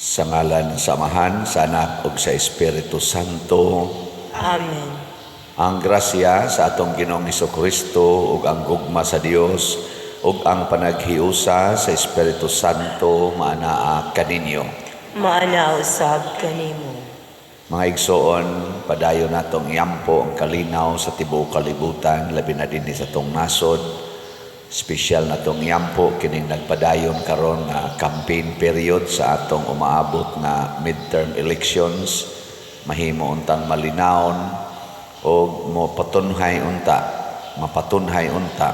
Sa ngalan sa Amahan, sa Anak ug sa Espiritu Santo. Amen. Ang grasya sa atong Ginoong Hesukristo ug ang gugma sa Dios ug ang panaghiusa sa Espiritu Santo maanaa kaninyo. Maana usab kanimo. Mga igsoon, padayon natong iampo ang kalinaw sa tibuok kalibutan, labi na dinhi sa tong nasod. Espesyal na tong yampo kining nagpadayon karon nga campaign period sa atong umaabot na midterm elections. Mahimo untang malinawon o mapatunhay unta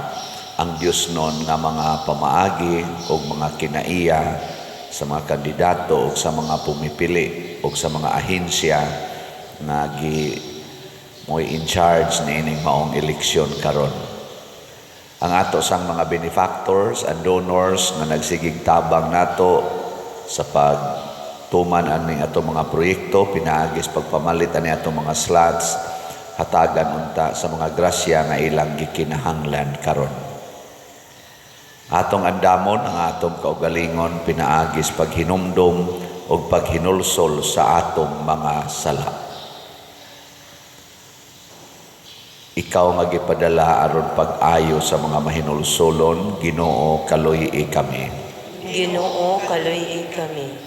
ang Dios non nga mga pamaagi o mga kinaiya sa mga kandidato o sa mga pumipili o sa mga ahensya nga mo'y in charge niining maong eleksyon karon. Ang ato sang mga benefactors and donors nga nagsigig tabang nato sa pagtuman aning ato mga proyekto, pinaagis pagpamalit ani ato mga slots, hatagan unta sa mga grasya nga ilang gikinahanglan karon. Atong andamon ang atong kaugalingon, pinaagis paghinumdum o paghinulsol sa atong mga sala. Ikaw nga gipadala aron pag-ayo sa mga mahinulsolon, Ginoo kaluy-i kami. Ginoo kaluy-i kami.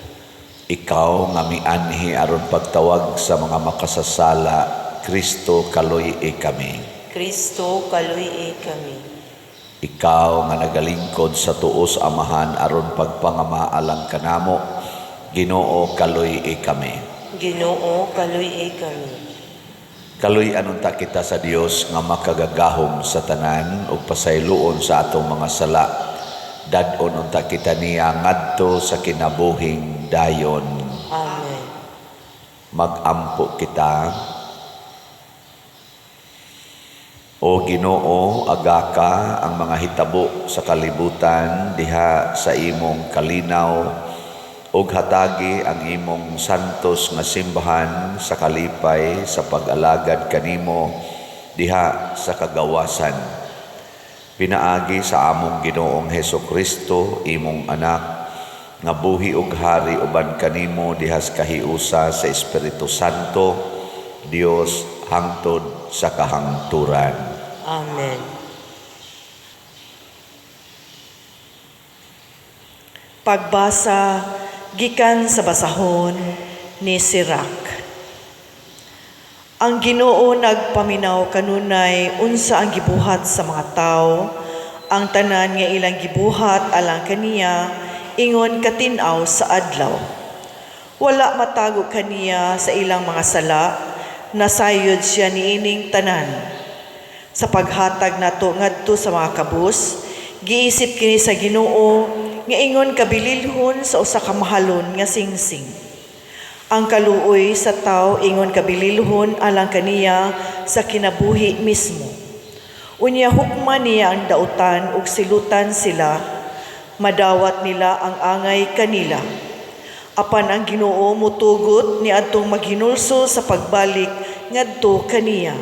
Ikaw nga mianhi aron pagtawag sa mga makasasala, Kristo kaluy-i kami. Kristo kaluy-i kami. Ikaw nga nagalingkod sa tuos Amahan aron pagpangamaalang kanamo, Ginoo kaluy-i kami. Ginoo kaluy-i kami. Kaluy-an unta kita sa Dios nga makagagahom sa tanan ug pasayloon sa atong mga sala. Dad-on unta kita niya ngadto sa kinabuhing dayon. Amen. Magampo kita. O Ginoo, agaka ang mga hitabo sa kalibutan diha sa imong kalinaw ug hatagi ang imong santos nga simbahan sa kalipay sa pag-alagad kanimo diha sa kagawasan. Pinaagi sa among Ginoong Hesukristo, imong anak, nga buhi ug hari uban kanimo diha sa kahiusa sa Espiritu Santo, Dios hangtod sa kahangturan. Amen. Pagbasa gikan sa basahon ni Sirach. Ang Ginoo nagpaminaw kanunay unsa ang gibuhat sa mga tao, ang tanan nga ilang gibuhat alang kaniya ingon katinaw sa adlaw. Wala matago kaniya sa ilang mga sala, nasayod siya niining tanan. Sa paghatag nato ngadto sa mga kabus, giisip kini sa Ginoo nga ingon kabililhon sa usa ka mahalon nga singsing. Ang kaluoy sa tao ingon kabililhon alang kaniya sa kinabuhi mismo. Unya hukman niya ang dautan ug silutan sila, madawat nila ang angay kanila. Apan ang Ginoo mutugot niadtong maghinulso sa pagbalik ngadto kaniya.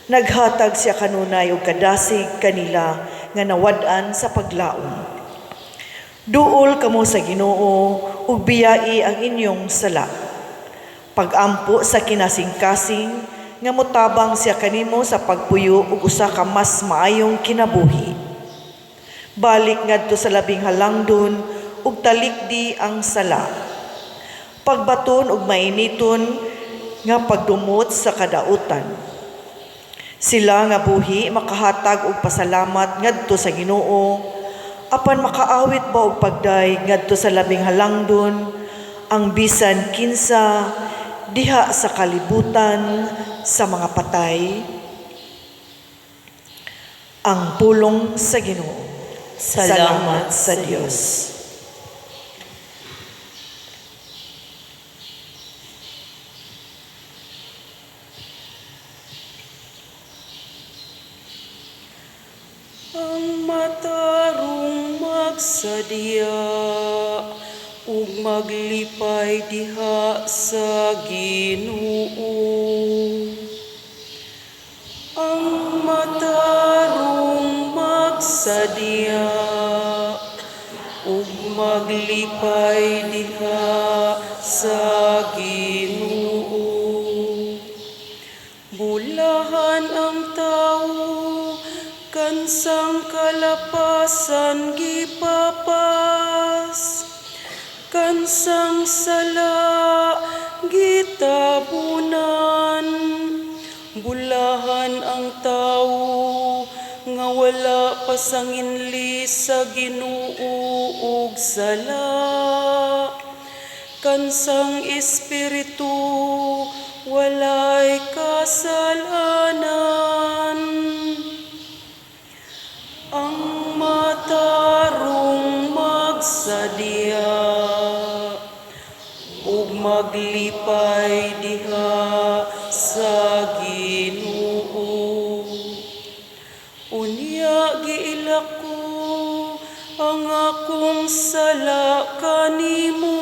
Naghatag siya kanunay og kadasig kanila nga nawad-an sa paglaom. Duol kamo sa Ginoo ug biyai ang inyong sala. Pagampo sa kinasing-kasing nga mutabang siya kanimo sa pagpuyo ug usa ka mas maayong kinabuhi. Balik ngadto sa labing halangdon ug talikdi ang sala. Pagbaton ug mainiton nga pagdumot sa kadautan. Sila nga buhi makahatag og pasalamat ngadto sa Ginoo, apan makaawit ba og pagday ngadto sa labing halangdon ang bisan kinsa diha sa kalibutan sa mga patay. Ang pulong sa Ginoo. Salamat sa Dios. Ang matarong magsadya ug maglipay diha sa Ginoo. Ang matarong magsadya ug maglipay diha sa Ginoo. Bulahan ang tawo kansang kalapasan gipapas, kansang sala gitabunan. Bulahan ang tawo nga wala pasanginli sa Ginoo ug sala, kansang espiritu walay kasalanan. Ang matarong magsadya ug maglipay diha sa Ginoo. Unya giilako ang akong sala kanimo,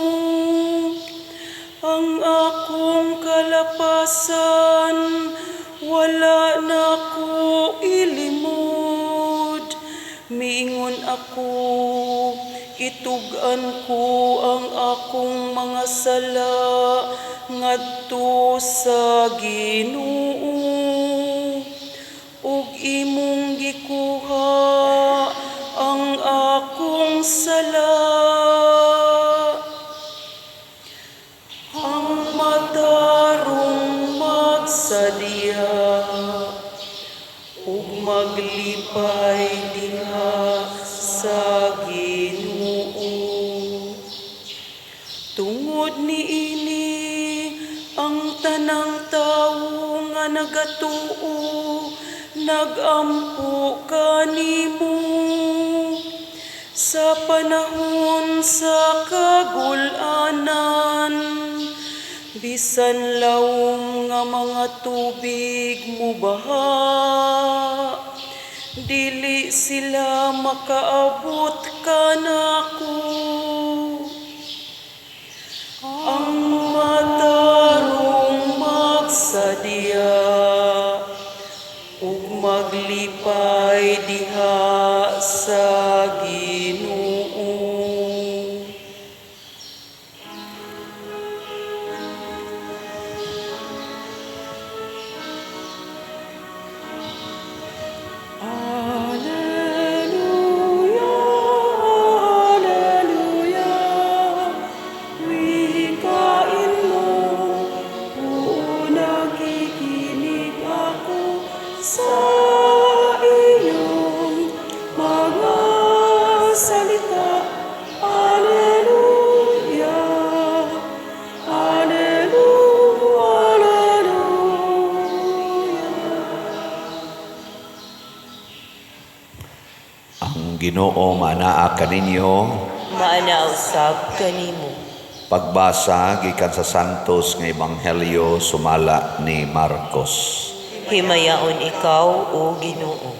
ang akong kalapasan wala nako ilimod. Miingon ako, itugan ko ang akong mga sala ngadto sa Ginoo, ug imong gikuha ang akong sala. Ang matarong magsadya ug maglipay diha sa Ginoo. Tungod niini ang tanang tawo nga nagatuo nagampo kanimo sa panahon sa kagul-anan. Bisan lawom nga mga tubig mubaha, dili sila makaabot kanako. Ang matarong magsadya ug maglipay diha sa Ginoo. Ang Ginoo manaa kaninyo. Maanausab kanimo. Pagbasa gikan sa Santos nga Ebanghelyo sumala ni Marcos. Himayaon ikaw, O Ginoo.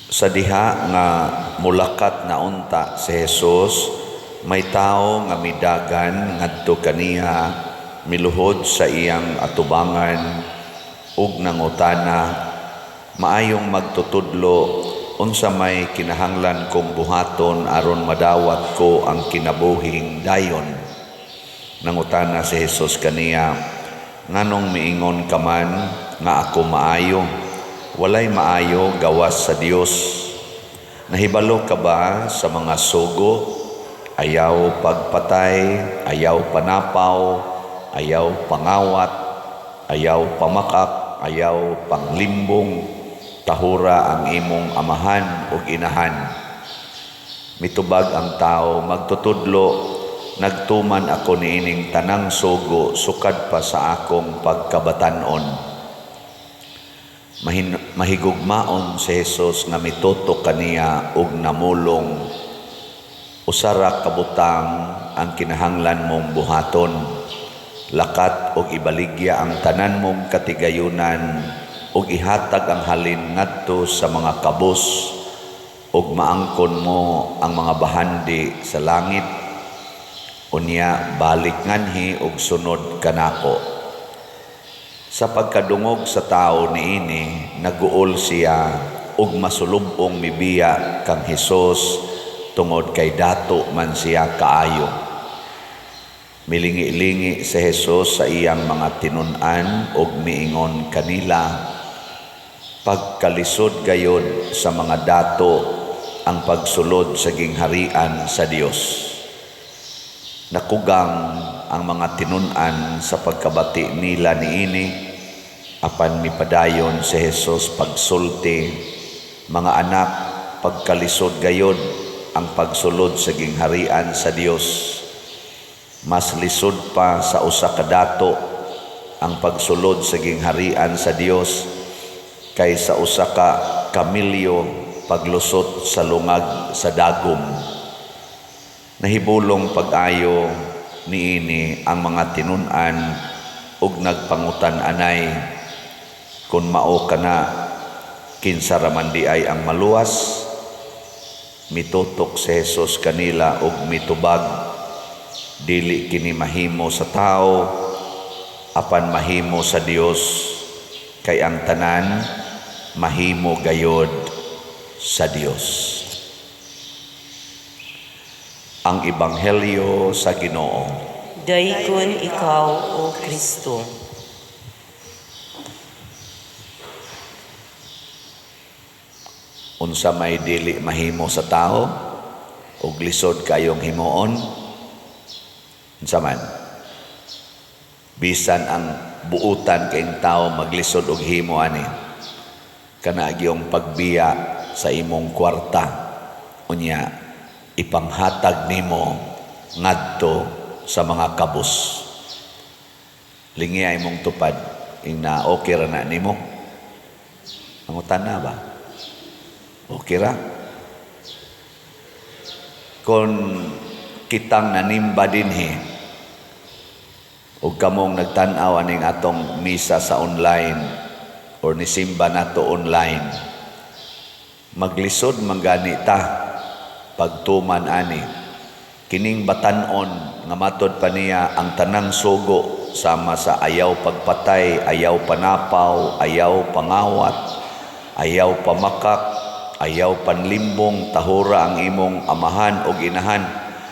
Sa diha nga mulakat na unta si Jesus, may tao nga midagan ngadto kaniya miluhod sa iyang atubangan ug nangutana, maayong magtutudlo unsa may kinahanglan kong buhaton aron madawat ko ang kinabuhing dayon. Nangutana si Jesus kaniya, nganong miingon ka man nga ako maayo? Walay maayo gawas sa Dios. Nahibalo ka ba sa mga sugo? Ayaw pagpatay, ayaw panapaw, ayaw pangawat, ayaw pamakak, ayaw panglimbong, tahura ang imong amahan ug inahan. Mitubag ang tao, magtutudlo, nagtuman ako niining tanang sugo, sukad pa sa akong pagkabatanon. Mahigugmaon si Jesus nga mitutok kaniya ug namulong, usara kabutang ang kinahanglan mong buhaton. Lakat ug ibaligya ang tanan mong katigayunan ug ihatag ang halin ngadto sa mga kabus ug maangkon mo ang mga bahandi sa langit. Unya balik nganhi ug sunod kanako. Sa pagkadungog sa tao niini, naguol siya ug masulubong mibiya kang Hesus tungod kay dato man siya kaayo. Milingi-lingi si Hesus sa iyang mga tinun-an ug miingon kanila, pagkalisod gayod sa mga dato ang pagsulod sa gingharian sa Dios. Nakugang ang mga tinun-an sa pagkabati nila niini, apan mipadayon si Hesus pagsulti, mga anak, pagkalisod gayod ang pagsulod sa gingharian sa Dios. Mas lisod pa sa usa ka dato ang pagsulod sa gingharian sa Dios kaysa usa ka kamilyo paglusot sa lungag sa dagom. Nahibulong pag-ayo niini ang mga tinun-an ug nagpangutan anay, kung mao kana kinsa raman di ay ang maluwas. Mitutok si Hesus kanila ug mitubag, dili kini mahimo sa tao apan mahimo sa Dios, kay ang tanan mahimo gayod sa Dios. Ang Ebanghelyo sa Ginoo. Daykon ikaw, O Kristo. Unsa may dili mahimo sa tao ug lisod kayong himuon, unsa man, bisan ang buutan kayong tao maglisod og himo ani, kana gyung pagbiya sa imong kwarta, unya ipanghatag nimo ngadto sa mga kabus. Lingi ay mong tupad, ina okay ra na nimo? Mangutan na ba? Okay ra? Kung kitang nanimba dinhi ug kamong nagtan-aw aning atong misa sa online or nisimba nato online, maglisod manggani ta pagtuman ani kining batan-on nga matod pa niya ang tanang sugo sama sa ayaw pagpatay, ayaw panapaw, ayaw pangawat, ayaw pamakak, ayaw panlimbong, tahura ang imong amahan o inahan.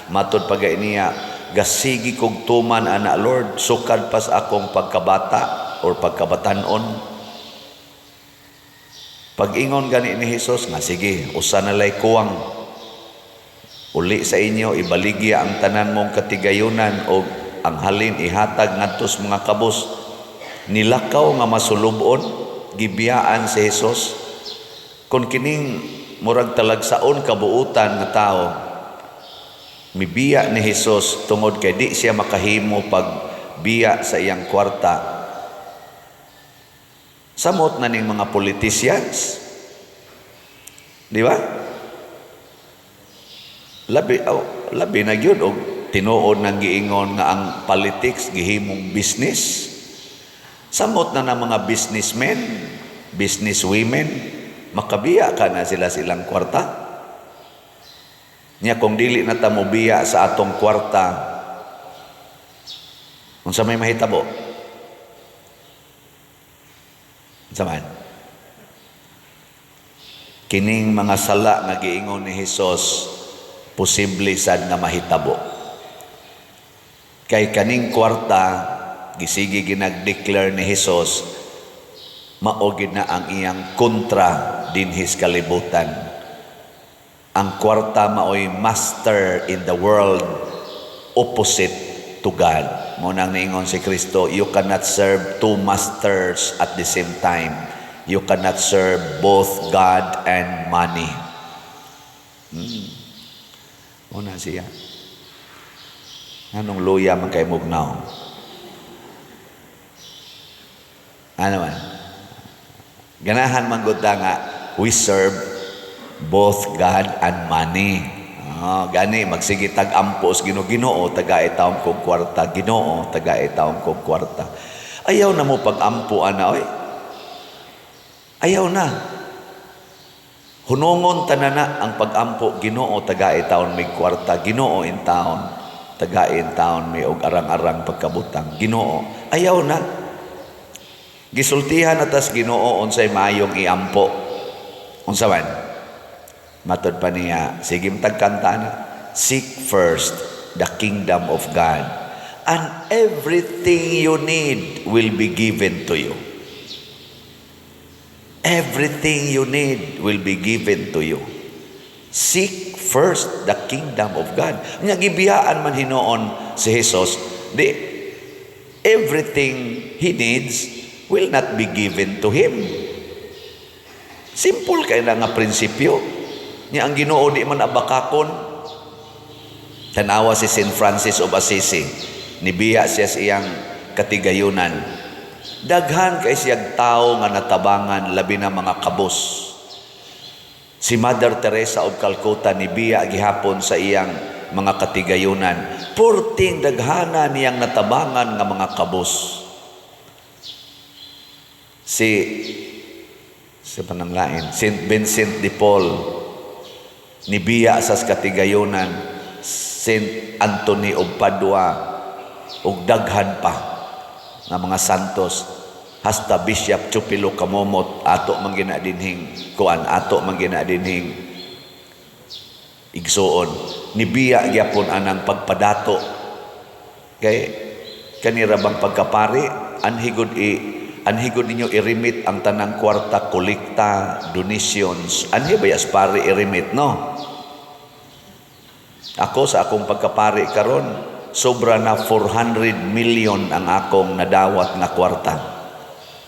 Matod pagay niya, gasigi kog tuman ana Lord, sukad pas akong pagkabata or pagkabatanon. Pag-ingon gani ni Hesus nga, sige, usa na lay kuwang. Uli sa inyo, ibaligya ang tanan mong katigayunan o ang halin ihatag ngadto sa mga kabus. Nilakaw nga masulubon, gibiyaan si Hesus. Kung kining murag talagsaon kabuutan nga tao, mibiya ni Hesus tungod kay di siya makahimo pagbiya sa iyang kwarta. Samot na ning mga politicians, di ba? Labi na gyud og tinuod nang giingon nga ang politics gihimong business. Samot na ng mga businessmen, businesswomen, makabiya ka na sila silang kwarta. Nya kung dili na ta mobiya sa atong kwarta, unsa may mahitabo? Unsa man? Kining mga sala nga giingon ni Hesus, posible sad nga mahitabo. Kay kaning kwarta, gisigi ginag-declare ni Hesus, maogid na ang iyang kontra dinhis kalibutan. Ang kwarta maoy master in the world, opposite to God. Mo nang niingon si Kristo, you cannot serve two masters at the same time. You cannot serve both God and money. Muna siya. Anong luya man kay mugnaw? Ano man? Ganahan man gud nga we serve both God and money. Gani magsige tag-ampos Ginoo, taga-itawon kog kwarta, Ginoo, taga-itawon kog kwarta. Ayaw na mo pag-ampo ana oy. Ayaw na. Hunongon tanana ang pag-ampo, Ginoo, taga-itawon mig kwarta, Ginoo in town, taga-in town may og arang-arang pagkabutang, Ginoo. Ayaw na. Gisultihan atas Ginoo unsay maayong iampo. Unsa man? Matod pa niya, sige tagkanta na. Seek first the kingdom of God, and everything you need will be given to you. Everything you need will be given to you. Seek first the kingdom of God. Nya gibiyaan man hinoon si Jesus, di everything he needs will not be given to him. Simple kay na nga prinsipyo. Nya ang Ginoo di man abakakon. Tanawa si Saint Francis of Assisi, nibiya siya sa iyang katigayunan. Daghan kay siyang tao nga natabangan labi na mga kabus. Si Mother Teresa of Calcutta nibiya gihapon sa iyang mga katigayunan. Purting daghana niyang natabangan nga mga kabus. Si pananglain, Saint Vincent de Paul nibiya sa katigayunan, Saint Anthony of Padua ug daghan pa nga mga santos, hasta Bishop Chupilo Kamomot ato man ginadinhing igsuon, nibiya gyapon anang pagpadato kay kanira bang pagkapari anhigod ninyo irimit ang tanang kwarta, kolekta, donations, anhi bayas pari irimit, no? Ako sa akong pagkapari karon, sobra na 400 million ang akong nadawat na kwarta.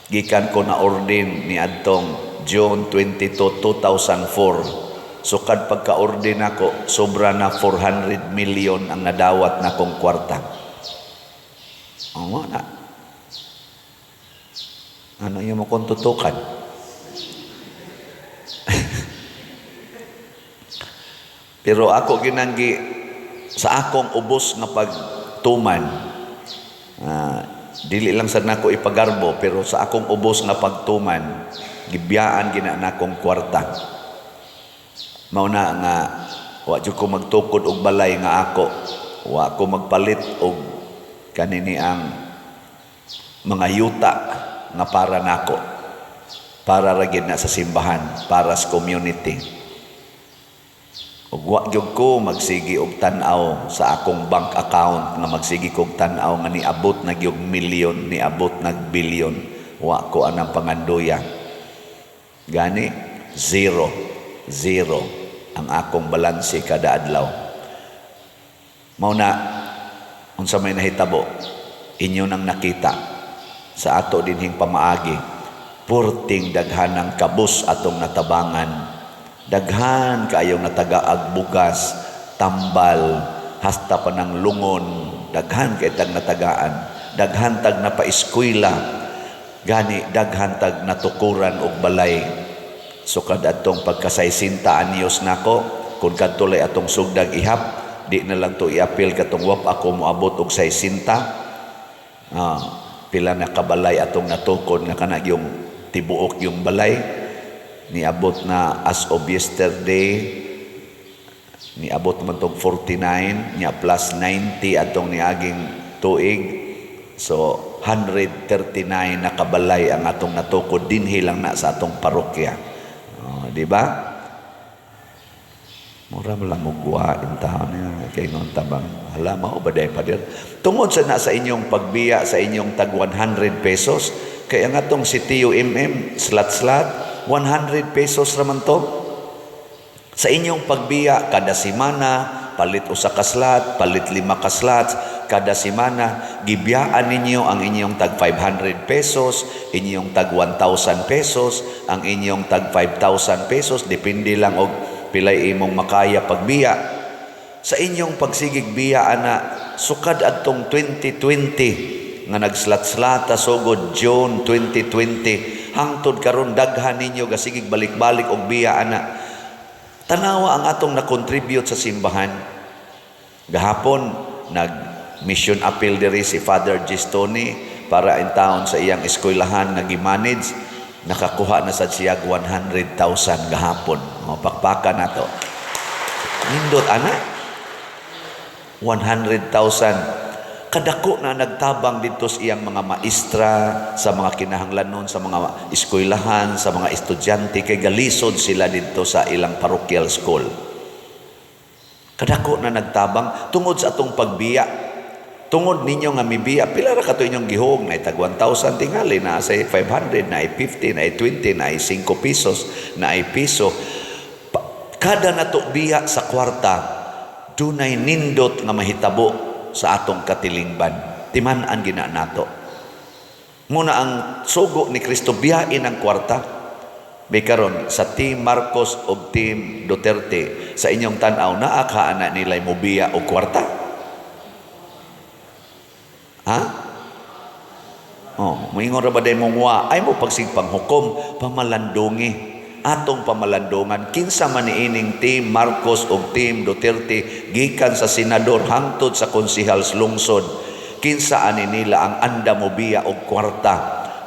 Gikan ko na ordin ni adtong June 22, 2004. So kad pagka-ordin ako, sobra na 400 million ang nadawat na kong kwarta. Oo na. Ano yung mo kong tutukan? Pero ako ginanggi sa akong ubos nga pagtuman, dili lang sad nako ipagarbo, pero sa akong ubos nga pagtuman, gibiyaan gina nakong kwarta. Mao na nga wa jud ko magtukod og balay nga ako, wa ko magpalit og kanini ang mga yuta nga para nako, para ra gid na sa simbahan, para sa community. Ug wa gyud ko magsigi og tan-aw sa akong bank account nga magsigi kog tan-aw nga niabot na gyud milyon, niabot nag bilyon. Wa ko anang pangandoya. Gani zero ang akong balanse kada adlaw. Mao na unsa may nahitabo, inyo nang nakita sa ato dinhing pamaagi, purting daghanang kabus atong natabangan, daghan kaayong natagaag bugas, tambal, hasta pa ng lungon, daghan kay tag natagaan, daghan tag napaeskwela, gani daghan tag natukuran og balay. So kad atong pagka-60 anyos nako, kung kadtulay atong sugdag ihap, di na lang to iapil katong wap ako moabot og 60. Pila na kabalay atong natukod nga kana yung tibuok yung balay, niabot na as of yesterday, niabot man tong 49 nya plus 90 atong niaging tuig, so 139 na kabalay ang atong natukod dinhi lang na sa atong parokya. Di ba? Mura mo lang mugwa in taon niya kay ngon tabang hala mao ba day pader tungod sa nasa inyong pagbiya sa inyong tag 100 pesos kay ang atong si Tio slat 100 pesos raman to sa inyong pagbiya kada semana, palit usa ka slot, palit 5 ka slots kada semana, gibiyaan ninyo ang inyong tag 500 pesos, inyong tag 1,000 pesos, ang inyong tag 5,000 pesos, depende lang og pilay imong makaya pagbiya. Sa inyong pagsigig biya ana, sukad adtong 2020 nga nagslat-slata sugod June 2020 hangtod karon daghan ninyo gasigig balik-balik og biya ana. Tanawa ang atong na-contribute sa simbahan. Gahapon nag-mission appeal diri si Father Gistoni para in town sa iyang eskwelahan nga gi-manage. Nakakuha na sad siya 100,000 gahapon. Pakpakan na to. Nindot ana 100,000 Kadako na nagtabang dito sa iyang mga maestra, sa mga kinahanglanon, sa mga eskwelahan, sa mga estudyante, kay galisod sila dito sa ilang parochial school. Kadako na nagtabang tungod sa atong pagbiya. Tungod ninyo nga mibiya, pila ra kato inyong gihog, na itag 1,000 tingali, na ay 500, na ay 50, na ay 20, na ay 5 pesos, na ay piso. Kada nato biya sa kwarta, dunay nindot nga mahitabo sa atong katilingban. Timan-an gina nato. Muna ang sugo ni Kristo, biyain ang kwarta. May karon sa Team Marcos o Team Duterte, sa inyong tanaw, naakhaan na nila'y mubiya o kwarta? Ha? Oh, moingon ra ba day mong wa? Ay mo pagsigpang hukom, pamalandungi. Atong pamalandungan, kinsa man niining Team Marcos o Team Duterte, gikan sa senador hangtod sa konsehal sa lungsod, kinsa ani nila ang anda mo biya og kwarta,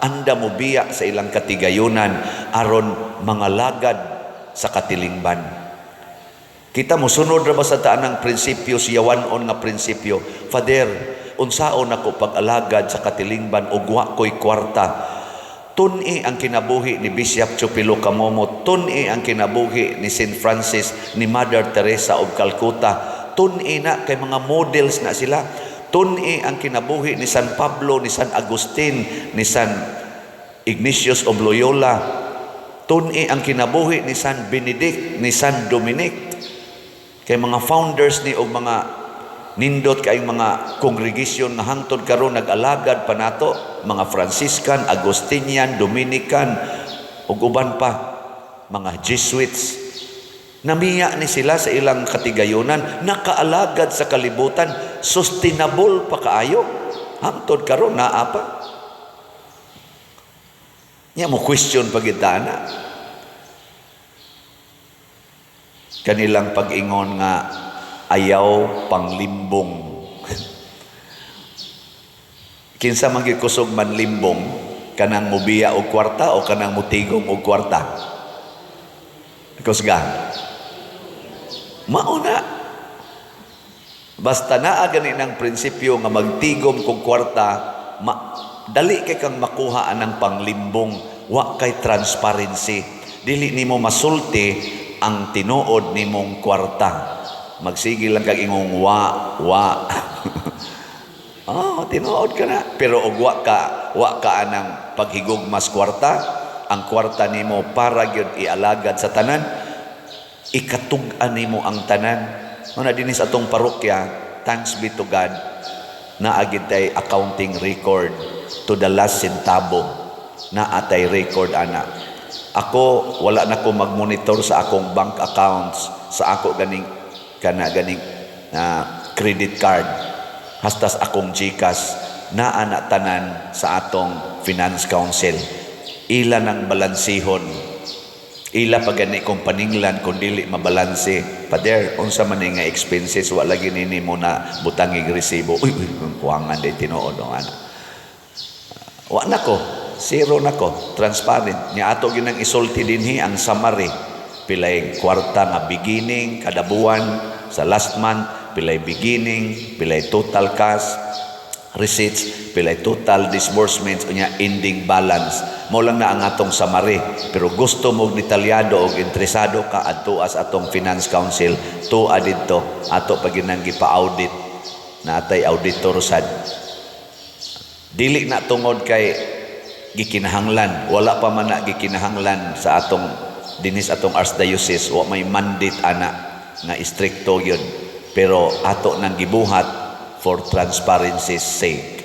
anda mo biya sa ilang katigayunan aron mangalagad sa katilingban. Kita mo sunod ra ba sa taanang prinsipyo, siyawan-on nga prinsipyo? Father, unsaon ako pag-alagad sa katilingban ug wa ko'y kwarta? Tun-i ang kinabuhi ni Bishop Chupilo Camomo, tun-i ang kinabuhi ni St. Francis, ni Mother Teresa of Calcutta, tun-i na kay mga models na sila, tun-i ang kinabuhi ni San Pablo, ni San Agustin, ni San Ignatius of Loyola, tun-i ang kinabuhi ni San Benedict, ni San Dominic, kay mga founders ni og mga nindot kayong mga kongregasyon nga hangtod karon nag-alagad pa nato, mga Franciscan, Agustinian, Dominican ug uban pa, mga Jesuits. Namiya ni sila sa ilang katigayunan, nakaalagad sa kalibutan, sustainable pa kaayo. Hangtod karon naa pa. Nya mo question pagitana. Kanilang pag-ingon nga ayaw panglimbong. Kinsa man gyud kusog manlimbong, kanang mubiya og kwarta o kanang mutigom og kwarta? Kusgan. Mauna. Basta naa gani ng prinsipyo nga magtigom kog kwarta, dali kay kang makuha anang panglimbong, wa kay transparency. Dili nimo masulti ang tinuod nimong kwarta. Magsige lang kag ingong wa. Tinuod ka na. Pero og wa ka anang paghigugmas kwarta, ang kwarta nimo para gyud ialagad sa tanan, ikatug-an nimo ang tanan. Una dinis atong parokya, thanks be to God, naagid tay accounting record to the last centavo. Naatay record ana. Ako wala na ko magmonitor sa akong bank accounts, sa ako ganing credit card, hastas akong GCash, naa na tanan sa atong finance council. Ila ng balansihon, ila pa gani kung paninglan kung dili mabalanse. Pader, unsa man nga expenses, wala ginini mo na butangig resibo. Uy, kuwangan day tinuod ng ana. Wa na ko, zero na ko, transparent. Nya ato ginang isulti dinhi ang summary. Pilay kwarta nga beginning, kada buwan, sa last month, pilay beginning, pilay total cash, receipts, pilay total disbursements, unya ending balance. Mo lang na ang atong summary. Pero gusto mo detalyado o interesado ka adto as atong finance council, tuwa dito, ato paginang gipa-audit, na atay auditor sad. Dili na tungod kay gikinahanglan, wala pa man na gikinahanglan sa atong dinis atong archdiocese, wa may mandate ana nga istrikto yun, pero ato nang gibuhat for transparency's sake.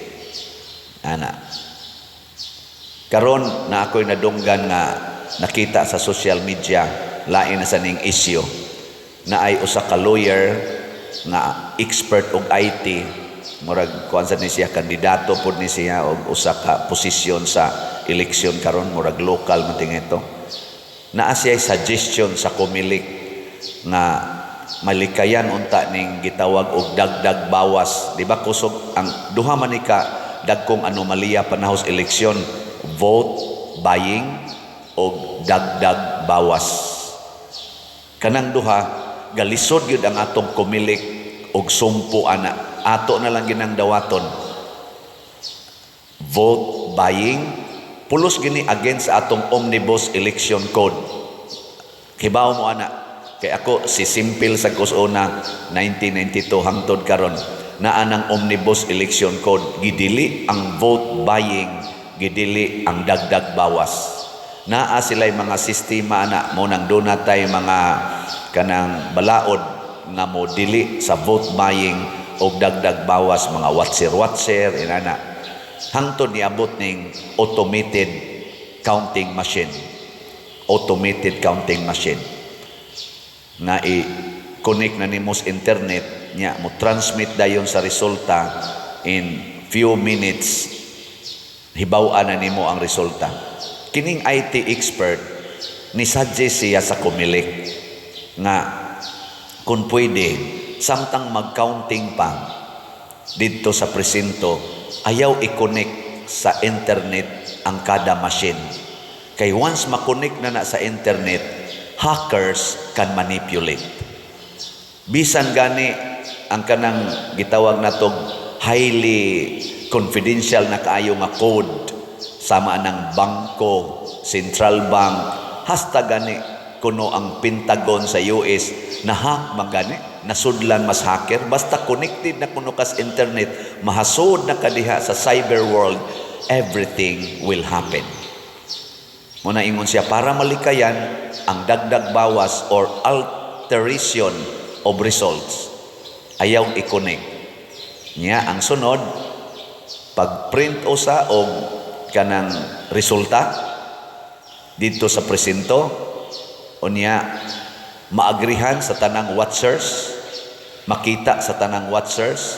Ana karon na ako'y nadunggan nga nakita sa social media, lain na sa ning issue, na ay usa ka lawyer nga expert og IT, murag kuan sa ni siya, kandidato pod ni siya og usa ka posisyon sa eleksyon karon, murag local man ito. Naa siya suggestion sa Comelec nga malikayan unta ning gitawag og dagdag bawas. Di ba kusog ang duha man ni ka dagkong anomalya panahos eleksyon, vote buying og dagdag bawas. Kanang duha galisod gyud ang atong Comelec og sumpo ana. Ato na lang ginang dawaton. Vote buying, pulos gini against sa atong omnibus election code. Hibaw mo ana, kay ako si simple sa kusuna 1992 hangtod karon na anang omnibus election code, gidili ang vote buying, gidili ang dagdag bawas. Naa sila'y mga sistema na mo nang donatay mga kanang balaod nga mo dili sa vote buying o dagdag bawas, mga watcher inana. Hangtod niabot ning automated counting machine. Automated counting machine. Na i-connect na nimo sa internet nya mo transmit dayon sa resulta in few minutes. Hibaw-an na nimo ang resulta. Kining IT expert ni suggest siya sa Comelec nga kung pwede samtang mag-counting pa dito sa presinto, ayaw i-connect sa internet ang kada machine. Kay once ma-connect na sa internet, hackers can manipulate. Bisan gani ang kanang gitawag natog highly confidential na kaayo nga code sama ng bangko, central bank, hasta gani kuno ang Pentagon sa US na hack man gani, nasudlan mas hacker, basta connected na kuno kas internet, mahasud na kadiha sa cyber world, everything will happen. Muna ingon siya, para malikayan ang dagdag bawas or alteration of results, ayaw i-connect niya. Ang sunod, pag-print o sa o kanang resulta dito sa presinto, o niya maagrihan sa tanang watchers, makita sa tanang watchers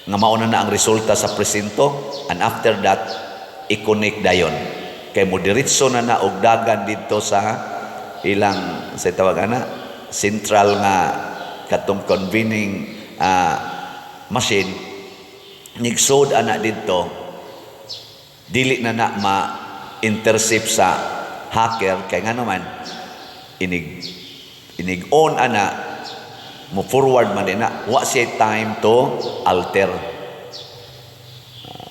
nga mauna na ang resulta sa presinto, and after that i-connect dayon kay moderitso na og dagan dito sa ilang sa tawag ana central nga katong convening machine. Nigsod ana dito, dili na ma-intercept sa hacker kay nga naman inig-on ana mo forward man din na wa siya time to alter.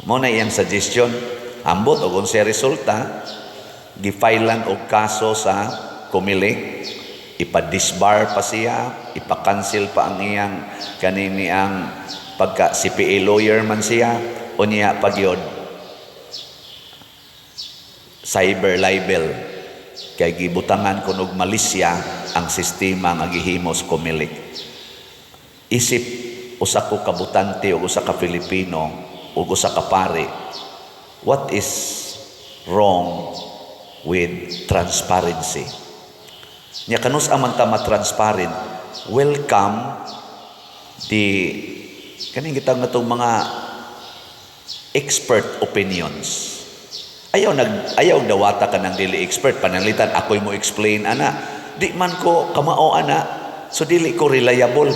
Mo na iyang suggestion, ambot og unsa resulta gifailan og kaso sa Comelec, ipa-disbar pa siya, ipa-cancel pa ang iyang kanini ang pagka CPA lawyer man siya, o niya pagyod cyber libel kay gibutangan kunog malisya ang sistema nga gihimo sa Comelec. Isip usa ko kabutante o usa ka Pilipino o usa ka pare, what is wrong with transparency? Nya kanus aman ta ma-transparent, welcome the kaning gitawag natong mga expert opinions. Ayaw dawata ka ng dili expert, pananglitan ako'y mo explain ana, di man ko kamao ana, so dili ko reliable.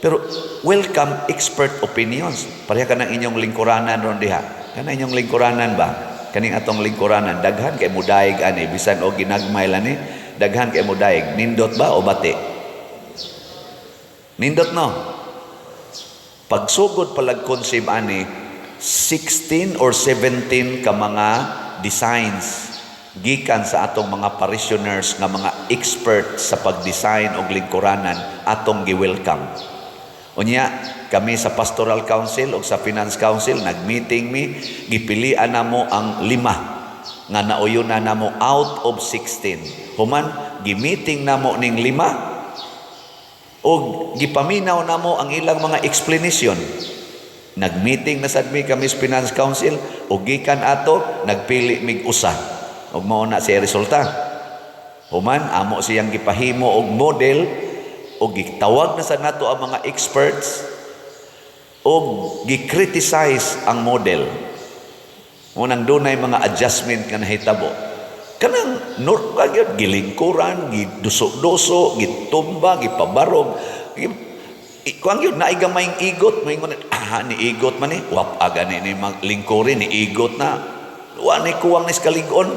Pero welcome expert opinions. Pareha ka ng inyong lingkuranan ron diha. Kana inyong lingkuranan ba? Kaning atong lingkuranan, daghan kay mudaig ani, bisan o ginagmay lani, daghan kay mudaig. Nindot ba o bati? Nindot no? Pagsugod palag conceive ani, 16 or 17 ka mga designs gikan sa atong mga parishioners nga mga expert sa pag-design og lingkuranan atong gi-welcome. Unya kami sa Pastoral Council o sa Finance Council nag-meeting gipilian namo ang 5 nga nauyona namo out of 16. Human gi-meeting namo ning 5 o gipaminaw namo ang ilang mga explanation. Nag-meeting na sad kami sa Finance Council o gikan ato nagpili mig usa ug mao na siya resulta. Human amo siyang gipahimo og model o gitawag na sa nato ang mga experts o gi-criticize ang model. Unang dunay mga adjustment nga nahitabo. Kanang normal gilingkuran, giduso-duso, gitumba, gipabarog. Kuang yun, naigamayng igot. Maingon, ni igot man wap aga ni maglingkurin, ni igot na. Wa ni kuwang ni skaligon.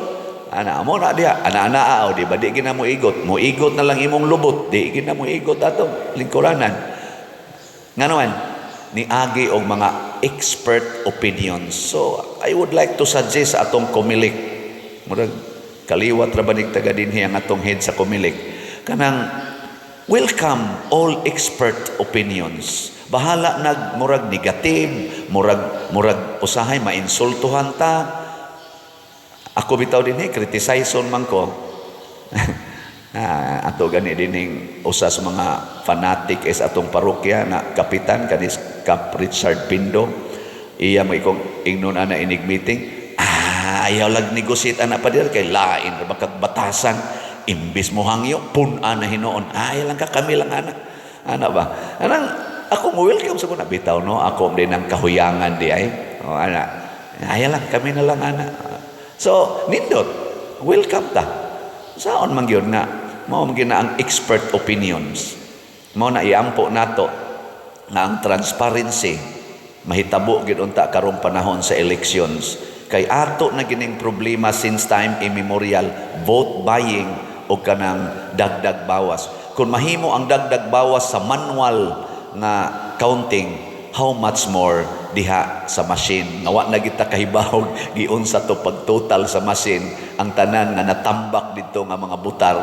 Ana mo na diha, ana-ana di ba di gina mo igot na lang imong lubot, di gina mo igot ato lingkuranan. Nga naman, niagi og mga expert opinions. So, I would like to suggest sa atong Comelec, murag kaliwat ra banig taga dinhi ang atong head sa Comelec, kanang welcome all expert opinions. Bahala murag negative, murag usahay mainsultuhan ta. Ako bitaw dinhi criticizeon man ko. Ato gani dining usa sa mga fanatic is atong parokya na kapitan kanis Kap Richard Pindo. Iya mo ikong ingnon ana inig meeting. Ayaw lag negosyate ana pa dir kay lain ra bakag batasan. Imbis mo hangyo pun ana hinoon. Ayaw lang ka kami lang ana ba. Anang ako mo welcome sa kuna bitaw no. Ako din ang kahuyangan di ay. O ana. Ayaw lang kami na lang ana. So nindot welcome ta. Saon man gyud nga mao man na ang expert opinions. Mao na iampo nato na ang transparency mahitabo gyud unta karong panahon sa elections. Kay ato na gining problema since time immemorial, vote buying o kanang dagdag bawas. Kung mahimo ang dagdag bawas sa manual nga counting, how much more diha sa machine. Nawa na kita kahibawog giunsa to pagtotal sa machine ang tanan nga natambak dito nga mga butar,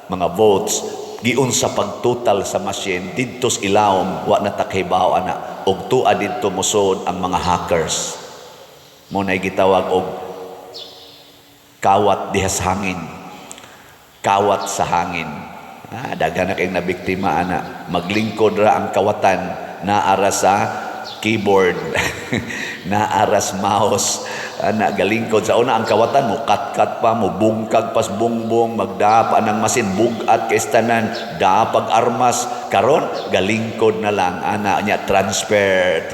mga votes giunsa pagtotal sa machine didto sa ilawom wa na takibaw ana og tuad didto mosod ang mga hackers. Mo na gitawag og kawat diha sa hangin. Kawat sa hangin. Daghan na kayong nabiktima ana. Maglingkod ra ang kawatan naara sa keyboard, naara sa mouse, galingkod sa una ang kawatan mo kat-kat pa, mo bungkag pas bungbong, magdapa ng masin, bugat kay tanan, dapag armas, karon galingkod na lang, nya transfer,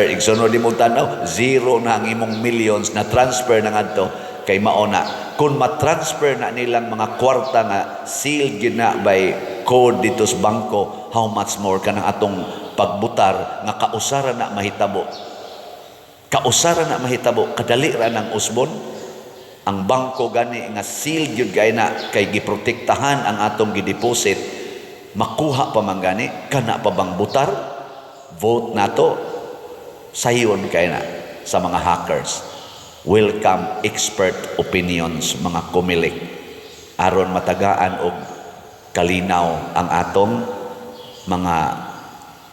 igsunod di mo tanaw, zero na ang imong millions na transfer na ngadto kay maona. Kung matransfer na nilang mga kwarta nga sealed gina by code dito sa bangko, how much more ka ng atong pagbutar nga kausara na mahitabo. Kausara na mahitabo, kadali ra ng usbon. Ang bangko gani nga sealed yun kay na kay giprotektahan ang atong gideposit. Makuha pa man gani, kana pa bang butar? Vote nato, sayon kay na sa mga hackers. Welcome expert opinions, mga Comelec. Aron matagaan og kalinaw ang atong mga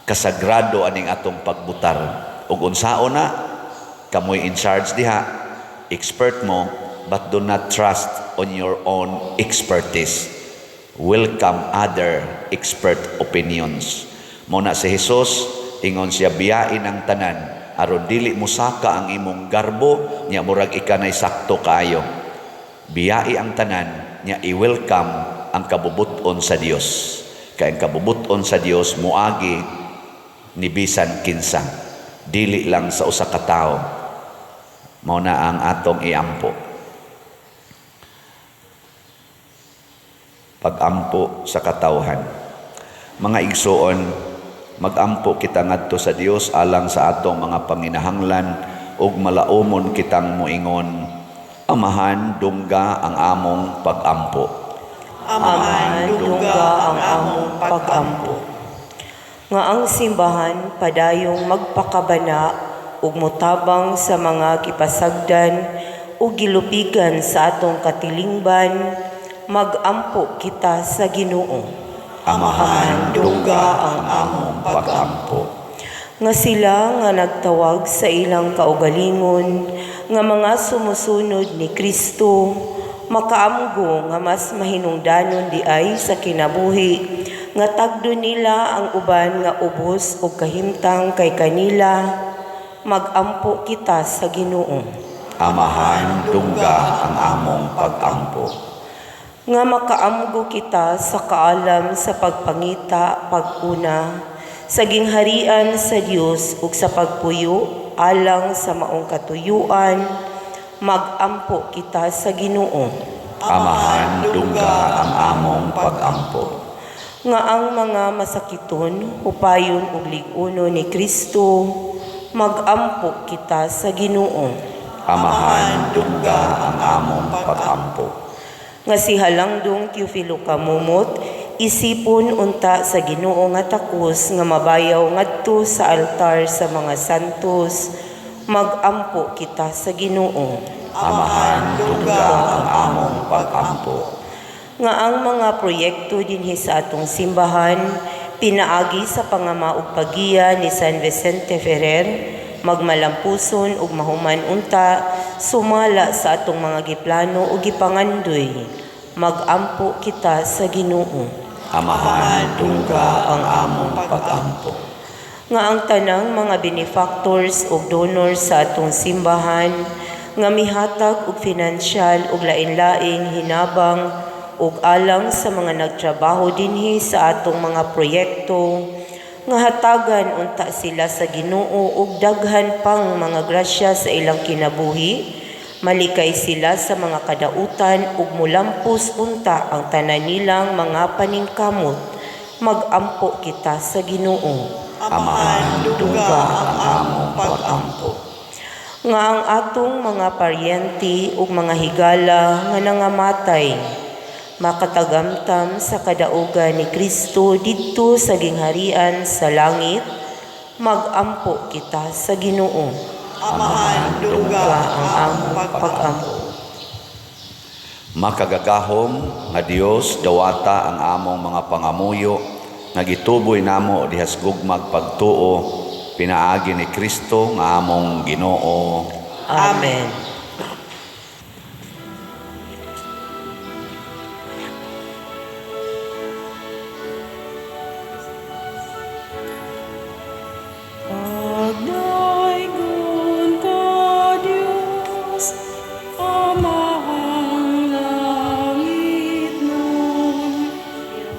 kasagrado aning atong pagbutar. Ug unsaon na kamoy in charge diha, expert mo, but do not trust on your own expertise. Welcome other expert opinions. Muna si Jesus, ingon siya biyain ang tanan, aron dili musaka ang imong garbo, nya murag ikanay sakto kaayo. Biyai ang tanan, nya i-welcome ang kabubuton sa Dios. Kay ang kabubuton sa Dios muagi ni bisan kinsa, dili lang sa usa ka tawo. Mao na ang atong iampo. Pag-ampo sa katawhan. Mga igsoon, mag-ampo kita ngadto sa Dios alang sa atong mga panginahanglan ug malaumon kitang moingon, Amahan, dungga ang among pag-ampo. Amahan, dungga ang among pag-ampo. Nga ang simbahan padayong magpakabana ug motabang sa mga gipasagdan ug gilupigan sa atong katilingban, mag-ampo kita sa Ginoo. Amahan, dungga ang among pag-ampo. Nga sila nga nagtawag sa ilang kaugalingon nga mga sumusunod ni Kristo, makaamgo nga mas mahinungdanon di ay sa kinabuhi, nga tagdo nila ang uban nga ubos o kahimtang kay kanila, mag-ampo kita sa Ginoo. Amahan, dungga ang among pag-ampo. Nga makaamgo kita sa kaalam sa pagpangita, pag-una, sa gingharian sa Dios ug sa pagpuyo, alang sa maong katuyuan, mag-ampo kita sa Ginoo. Amahan, dungga ang among pag-ampo. Nga ang mga masakiton, hupayon ug lig-uno ni Kristo, mag-ampo kita sa Ginoo. Amahan, dungga ang among pag-ampo. Nga si Halangdong Teofilo Kamumot, Isipon unta sa Ginoo nga takos nga mabayaw ngadto sa altar sa mga santos. Magampo kita sa Ginoo. Amahan tungga ang among pag-ampo. Nga ang mga proyekto dinhi sa atong simbahan pinaagi sa pangamaog pagiya ni San Vicente Ferrer, magmalampuson ug mahuman unta sumala sa atong mga giplano ug gipangandoy. Magampo kita sa Ginoo. Amahan tungga ang among pag-ampo. Nga ang tanang mga benefactors ug donors sa atong simbahan nga mihatag og finansyal ug lain-laing hinabang ug alang sa mga nagtrabaho dinhi sa atong mga proyekto nga hatagan unta sila sa Ginoo ug daghan pang mga grasya sa ilang kinabuhi. Malikay sila sa mga kadautan ug mulampos unta ang tanan nilang mga paningkamot. Magampo kita sa Ginoo. Amahan tungga ang among pag-ampo. Nga ang atong mga paryente ug mga higala nga nangamatay makatagamtam sa kadaugan ni Kristo didto sa gingharian sa langit. Magampo kita sa Ginoo. Amahan tungga ang among pag-ampo. Makagagahom nga Dios dawata ang among mga pangamuyo nga gituboy namo dihas gugmag pagtuo pinaagi ni Kristo nga among Ginoo. Amen. Pagdaigон ka, Diyos, Amahang langit nun,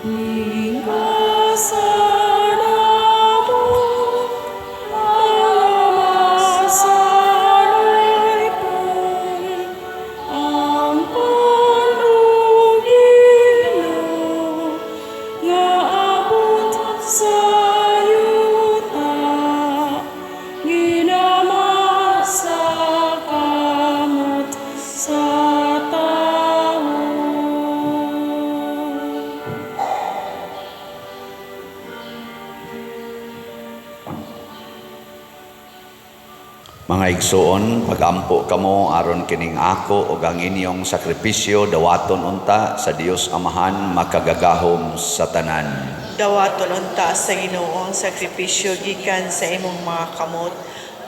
lingkasan mo, mga masanay pon, ang panugino, nga abot sa yuta, ginama sa kamot sa tao. Mga igsoon, pagampo kamo aron kining ako ug ang inyong sakripisyo dawaton unta sa Dios Amahan makagagahom sa tanan. Dawaton unta sa Ginoo ang sakripisyo gikan sa imong mga kamot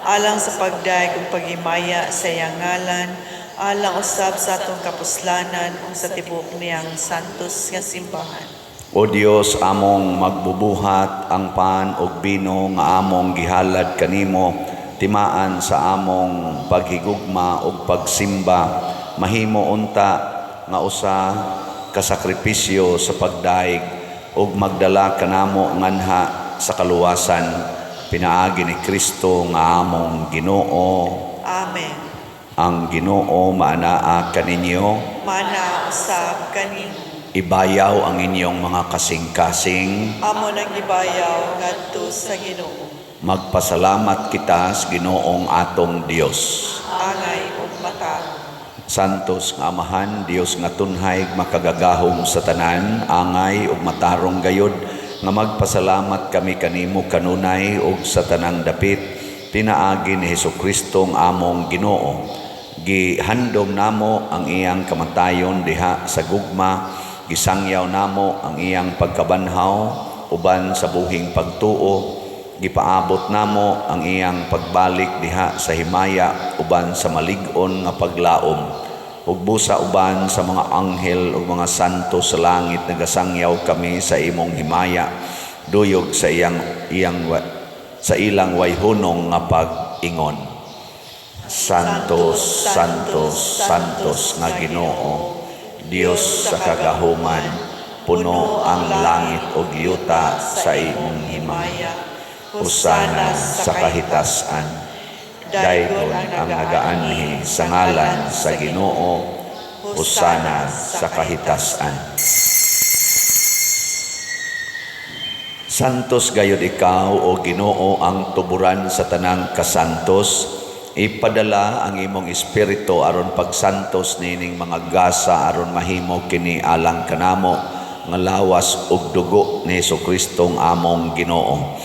alang sa pagdaig ug paghimaya sa iyang ngalan alang usab sa atong kapuslanan ug sa tibok niyang santos nga simbahan. O Dios, among magbubuhat ang pan ug bino nga among gihalad kanimo timaan sa among paghigugma ug pagsimba mahimo unta nga usa ka sakripisyo sa pagdaig ug magdala kanamo nganha sa kaluwasan pinaagi ni Kristo nga among Ginoo. Amen. Ang Ginoo maanaa kaninyo, Mana usab kanimo. ibayaw ang inyong mga kasing-kasing. Amo nang gibayaw ngadto sa Ginoo. Magpasalamat kita sa Ginoong atong Dios. Angay ug mata. Santos nga Amahan, Dios nga tunhay makagagahom sa tanan, angay ug matarong gayod nga magpasalamat kami kanimo kanunay ug sa tanang dapit pinaagi ni Hesukristo ang among Ginoo. Gihandom namo ang iyang kamatayon diha sa gugma, gisangyaw namo ang iyang pagkabanhaw uban sa buhing pagtuo. Gipaabot namo ang iyang pagbalik diha sa himaya uban sa malig-on nga paglaom ug busa uban sa mga anghel ug mga santo sa langit nagasangyaw kami sa imong himaya duyog sa sa ilang wayhunong nga pag-ingon. Santos, Santos, Santos nga Ginoo, Dios sa kagahuman, puno ang langit ug yuta sa imong himaya. Hosana sa kahitasan. Daygon ang nagaanhi sa ngalan sa Ginoo. Hosana sa kahitasan. Santos gayud ikaw o Ginoo ang tuburan sa tanang kasantos. Ipadala ang imong espiritu aron pagsantos nining mga gasa aron mahimo kini alang kanamo nga lawas ug dugo ni Hesukristo ang among Ginoo.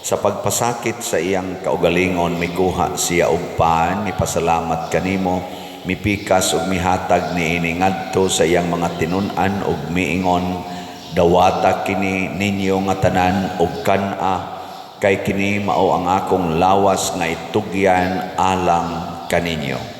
Sa pagpasakit sa iyang kaugalingon mikuha siya og paan, mipasalamat kanimo, mipikas ug mihatag niini ngadto sa iyang mga tinun-an ug miingon, dawata kini ninyo nga tanan ug kan-a, kay kini mao ang akong lawas nga itugyan alang kaninyo.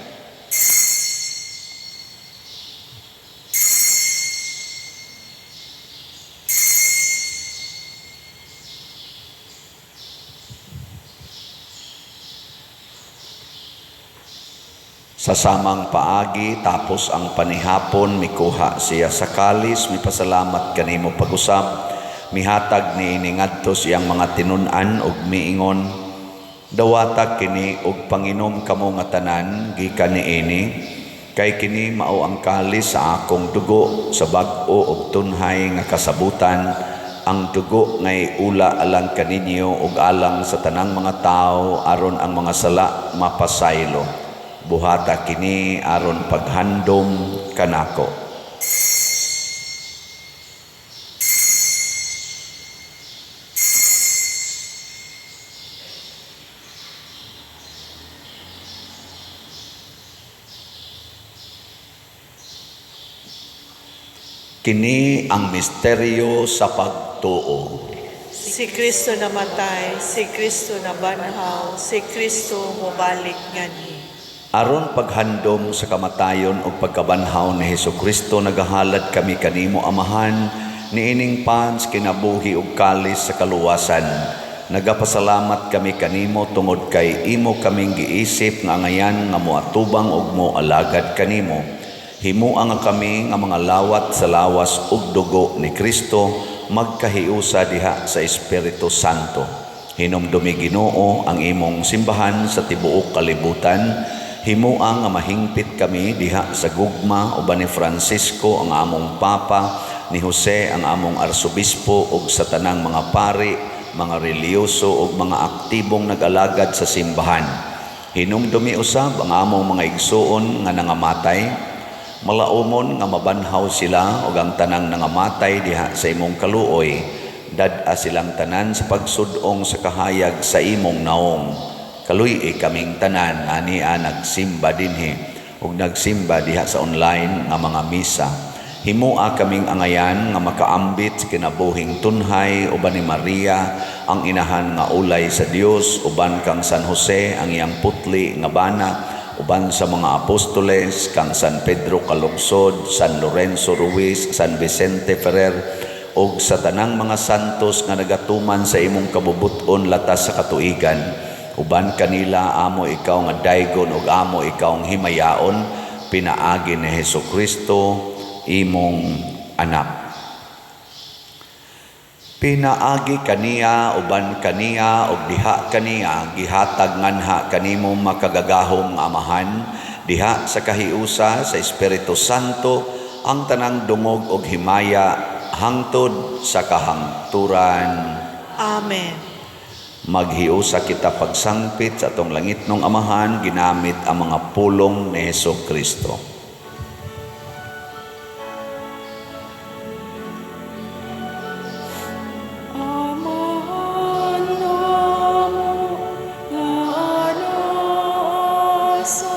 Sa samang paagi tapos ang panihapon mikuha siya sa kalis, mipasalamat kanimo pag-usab, mihatag niini ngadto siyang mga tinun-an ug miingon, dawata kini ug panginom kamo nga tanan gikan niini, kay kini mao ang kalis sa akong dugo sa bag-o ug tunhay nga kasabutan, ang dugo ngay ula alang kaninyo ug alang sa tanang mga tawo aron ang mga sala mapasaylo. Buhata kini aron paghandom kanako. Kini ang misteryo sa pagtuo. Si Kristo namatay, si Kristo nabanhaw, si Kristo mobalik ngani. Aron paghandom sa kamatayon o pagkabanhaw ni Hesukristo, nagahalad kami kanimo amahan, niining pans kinabuhi ug kalis sa kaluwasan. Nagapasalamat kami kanimo tungod kay imo kaming giisip nga ngayan nga moatubang ug moalagad kanimo. Himuang nga kami nga mga lawat sa lawas ug dugo ni Kristo magkahiusa diha sa Espiritu Santo. Hinumdumi Ginoo ang imong simbahan sa tibuok kalibutan. Himuang nga mahingpit kami diha sa gugma uban ni Francisco ang among Papa, ni Jose ang among Arsobispo ug sa tanang mga pari, mga reliyoso ug mga aktibong nag-alagad sa simbahan. Hinumdumi usab ang among mga igsoon nga nangamatay. Malaumon nga mabanhaw sila ug ang tanang nangamatay diha sa imong kaluoy. Dad-a silang tanan sa pagsudong sa kahayag sa imong naong. Kaluy kaming tanan ania nagsimba dinhi ug nagsimba diha sa online nga mga misa. Himua kaming angayan nga makaambit sa kinabuhing tunhay uban ni Maria ang inahan nga ulay sa Dios, uban kang San Jose ang iyang putli nga bana, uban sa mga apostoles kang San Pedro Calungsod, San Lorenzo Ruiz, San Vicente Ferrer ug sa tanang mga santos nga nagatuman sa imong kabubuton latas sa katuigan. Uban kanila amo ikaw nga daygon ug amo ikaw ang himayaon, pinaagi ni Hesukristo imong anak. Pinaagi kaniya uban kaniya ug diha kaniya gihatag nganha kanimo makagagahom nga amahan, diha sa kahiusa sa Espiritu Santo ang tanang dungog ug himaya hangtod sa kahangturan. Amen. Maghiusa kita pagsangpit sa atong langitnong amahan ginamit ang mga pulong ni Hesukristo. Amahan namo nga ana sa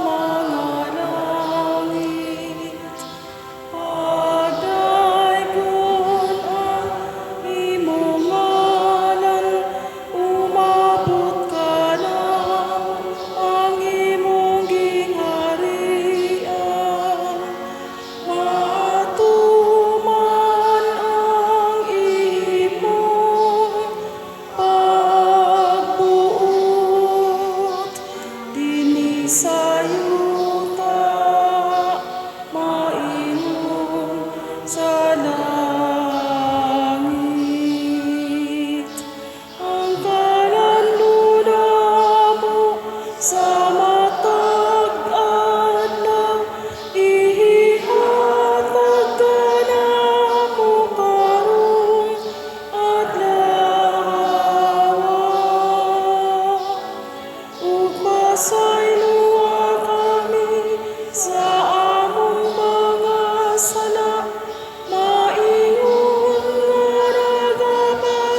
mga langit, padaygon ang imong ngalan, umabot ka na ang imong gingharian.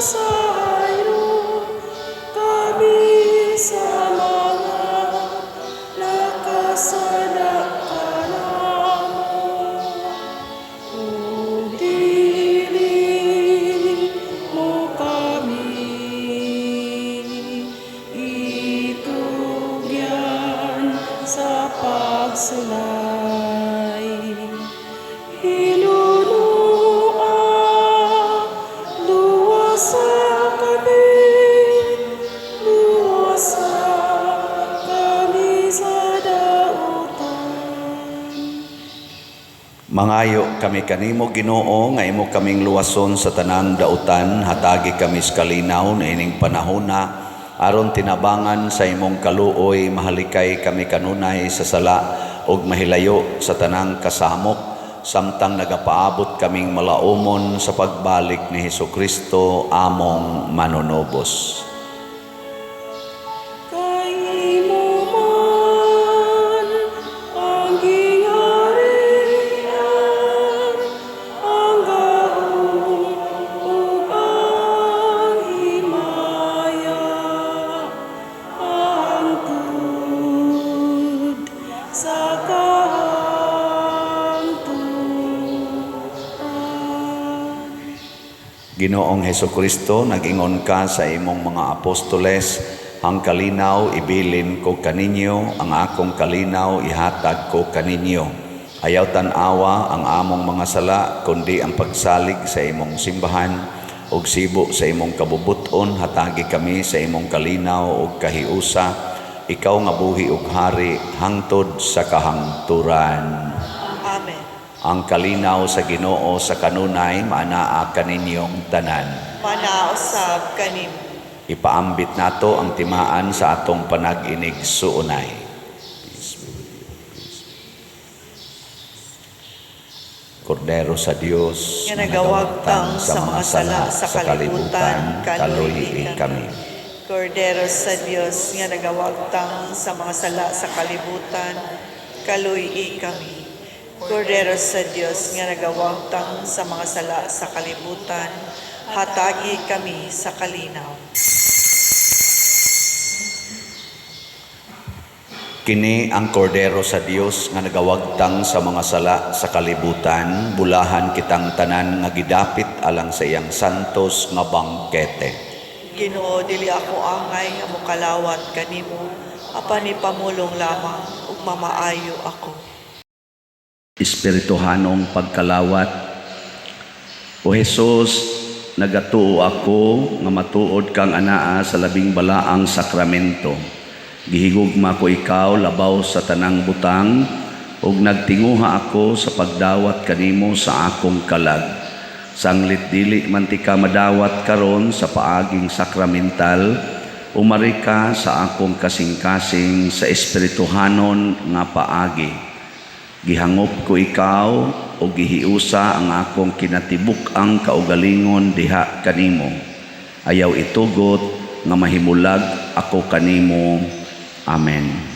sayo kami sa mga nakasala mo. O dilig mo kami, itugyan sa pagsulay. Hinunua, luwasa kami sa dautan. Mangayo kami kanimo Ginoo nga imo kaming luwason sa tanang dautan, hatagi kami sa kalinaw na ining panahona aron tinabangan sa imong kaluoy, mahalikay kami kanunay sa sala ug mahilayo sa tanang kasamok, samtang nagapaabot kaming malaumon sa pagbalik ni Hesukristo among manunobos. Kay imo man ang gingharian, ang gahom ug ang himaya, hangtod sa kahangturan. Ginoong Hesukristo, nag-ingon ka sa imong mga apostoles, ang kalinaw ibilin ko kaninyo, ang akong kalinaw ihatag ko kaninyo. Ayaw tan-awa ang among mga sala, kundi ang pagsalig sa imong simbahan, ug sibo sa imong kabubuton, hatagi kami sa imong kalinaw ug kahiusa, ikaw nga buhi ug hari, hangtod sa kahangturan. Amen. Ang kalinaw sa Ginoo sa kanunay, maanaa kaninyong tanan. Manausab kanim. Ipaambit nato ang timaan sa atong panag-inig suunay. Kordero sa Dios, Nga nagawagtang sa mga sala sa kalibutan, kaluhiin kami. Kordero sa Dios nga nagawagtang sa mga sala sa kalibutan, kaluy kami. Kordero sa Dios nga nagawagtang sa mga sala sa kalibutan, hatagi kami sa kalinaw. Kini ang kordero sa Dios nga nagawagtang sa mga sala sa kalibutan, bulahan kitang tanan nga gidapit alang sa iyang santos nga bangkete. Ginoo, dili ako angay nga mokalawat kanimo, apan ni pamulong lamang ug mamaayo ako. Espirituhanong pagkalawat. O Jesus, nagatuo ako nga matuod kang anaa sa labing balaang sakramento. Gihigugma ko ikaw labaw sa tanang butang, ug nagtinguha ako sa pagdawat kanimo sa akong kalag. Sanglit dili man ti ka madawat karon sa paaging sakramental, umari ka sa akong kasing-kasing sa espirituhanon nga paagi. Gihangop ko ikaw o gihiusa ang akong kinatibuk-ang kaugalingon diha kanimo. Ayaw itugot nga mahimulag ako kanimo. Amen.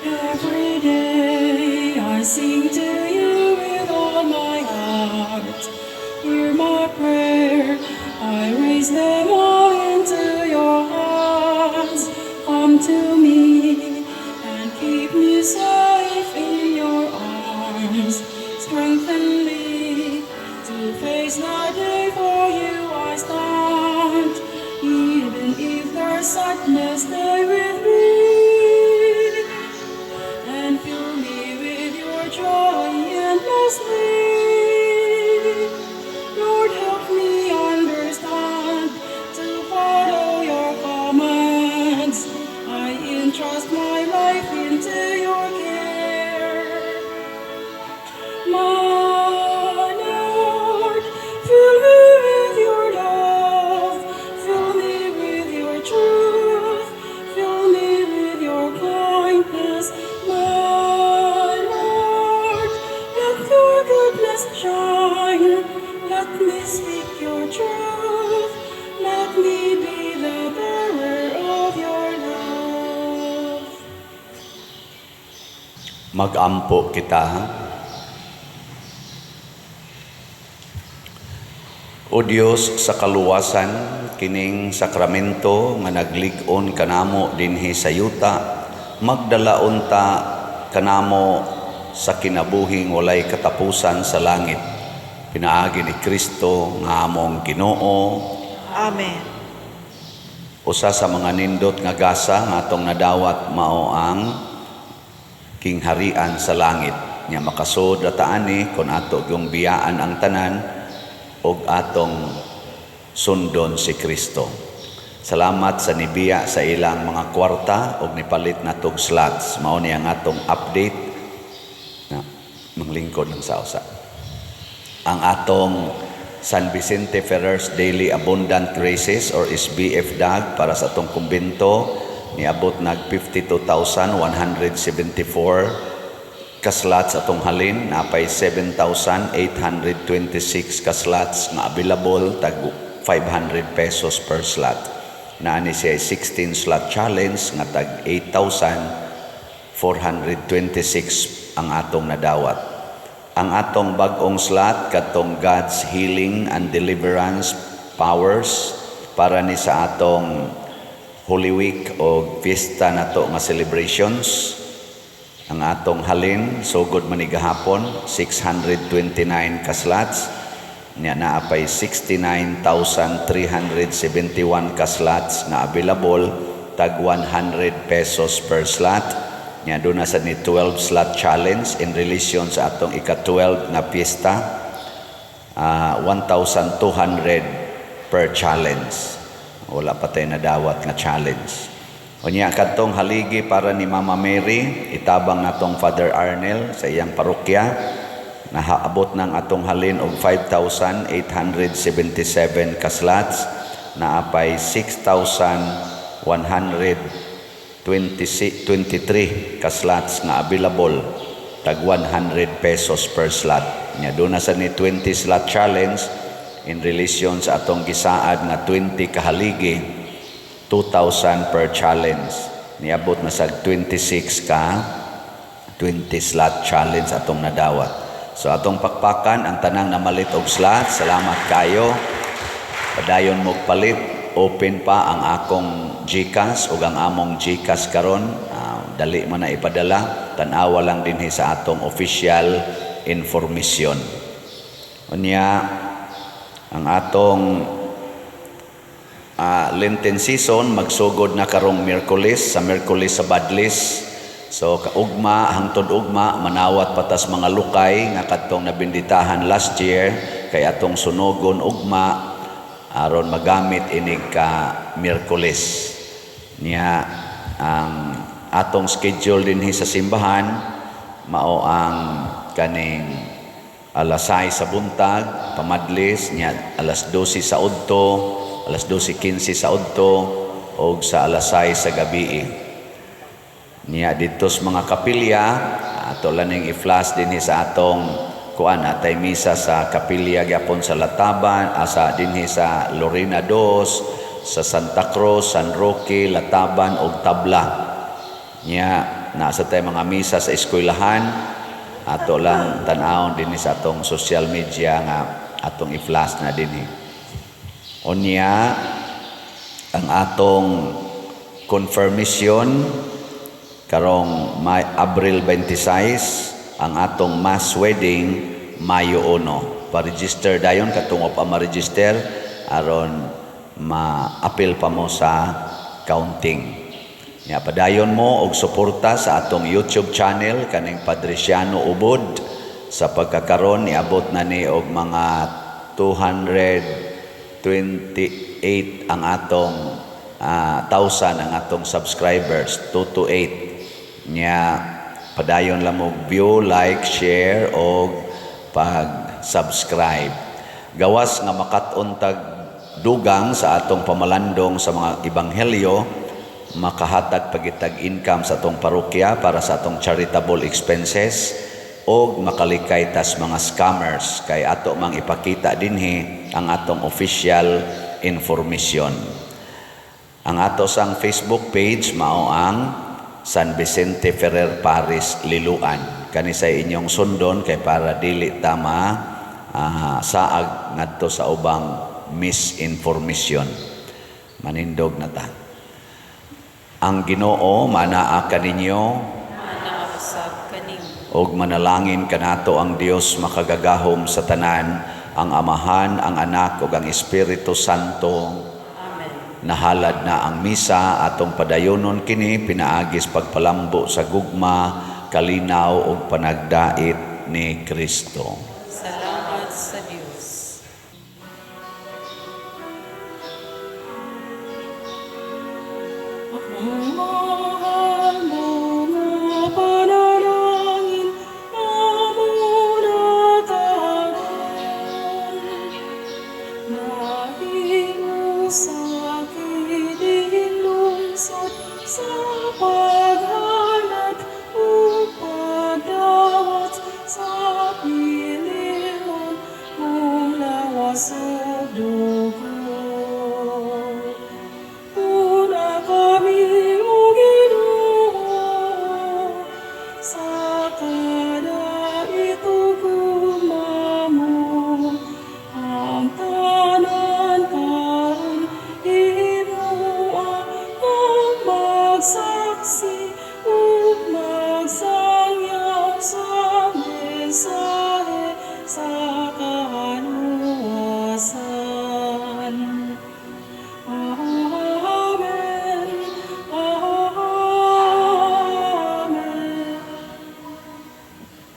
Every day I sing to you with all my heart. Hear my prayer, I raise them all into your hands. Come to me and keep me safe in your arms. Strengthen me to face the day for you I stand. Even if there's sadness, stay with me. And fill me with your joy endlessly. Lord, help me understand to follow your commands. I entrust my life into your care. My Lord, fill me with your love, fill me with your truth, fill me Let me speak your truth. Let me be the bearer of your love. Mag-ampo kita. O Dios, sa kaluwasan kining sakramento nga naglig-on kanamo dinhi sa yuta, magdalaon ta kanamo sa kinabuhing walay katapusan sa langit. Pinaagi ni Kristo nga among Ginoo. Amen. Usa sa mga nindot nga gasa nga atong nadawat mao ang kingharian sa langit. Nya makasud ataani kun ato gyung biyaan ang tanan og atong sundon si Kristo. Salamat sa nibiya sa ilang mga kwarta og nipalit natog slots. Mao ni ang atong update na manglingkod ng sausa. Ang atong San Vicente Ferrer's Daily Abundant Graces or SBF DAG para sa atong kumbento niabot nag 52,174 ka-slots atong halin, napay 7,826 ka-slots nga available, tag 500 pesos per slot. Naani siya 16 slot challenge nga tag 8,426 ang atong nadawat. Ang atong bag-ong slot katong God's Healing and Deliverance Powers para ni sa atong Holy Week o fiesta nato nga celebrations. Ang atong halin, sugod manigahapon, 629 ka slots. Niya naapay 69,371 ka slots na available, tag 100 pesos per slot. Niya doon na sa ni 12 slot challenge in relation sa atong ika-12 na pista, 1,200 per challenge. Wala pa tayo nadawat nga challenge. Unya kadtong haligi para ni Mama Mary, itabang natong Father Arnel sa iyang parokya, nahaabot ng atong halin og 5,877 ka slots, naapay 6,123 ka slots nga available, tag 100 pesos per slot. Nya doon na sa ni 20 slot challenge in relation sa atong gisaad nga 20 ka haligi, 2,000 per challenge. Niabot na sa 26 ka 20 slot challenge atong nadawat. So atong pakpakan ang tanang namalit og slot. Salamat kayo. Padayon mo palit. Open pa ang akong GCash ug ang among GCash karon. Dali man na ipadala. Tanawa lang dinhi sa atong official information. Unya ang atong Lenten season magsugod na karong Miyerkules sa Badlis. So kaugma hangtod ugma manawat patas mga lukay nga kadtong nabinditahan last year kay atong sunogon ugma aron magamit inig ka Miyerkules. Niya ang atong schedule dinhi sa simbahan mao ang kaning alas 6 sa buntag pamadlis niya alas 12 sa udto, alas 12:15 sa udto o sa alas 6 sa gabi. Niya dito sa mga kapilya, ato laning i-flash dinhi sa atong kuan atay misa sa kapilya gyapon sa Lataban, asa dinhi sa Lorena 2, sa Santa Cruz, San Roque, Lataban ug Tabla. Niya nasa tay mga misa sa eskwelahan, ato lang tan-awon dinhi sa atong social media nga atong i-flash na dinhi. Unya ang atong confirmation karong Abril 26, ang atong mass wedding Mayo 1. Pa-register dayon katong pa ma-register aron ma-appeal pa mo sa counting. Nya padayon mo og suporta sa atong YouTube channel kaning Padresiano Ubod. Sa pagkakaron niabot na ni og mga 228 ang atong 1,000 ang atong subscribers, 228. Nya padayon lang mo view, like, share o pag-subscribe. Gawas nga makat-on tag dugang sa atong pamalandong sa mga ebanghelyo, makahatag pagitag income sa atong parokya para sa atong charitable expenses. o makalikay tas mga scammers kay ato mang ipakita dinhi ang atong official information. Ang ato sang Facebook page mao ang San Vicente Ferrer Paris Liloan. Kani sa inyong sundon kay para dili tama saag ngadto sa ubang misinformation. Manindog na ta. Ang Ginoo manaa kaninyo og manalangin kanato ang Dios makagagahom sa tanan, ang Amahan, ang Anak ug ang Espiritu Santo. Amen. Nahalad na ang misa atong padayonon kini pinaagis pagpalambo sa gugma, kalinaw ug panagdait ni Kristo.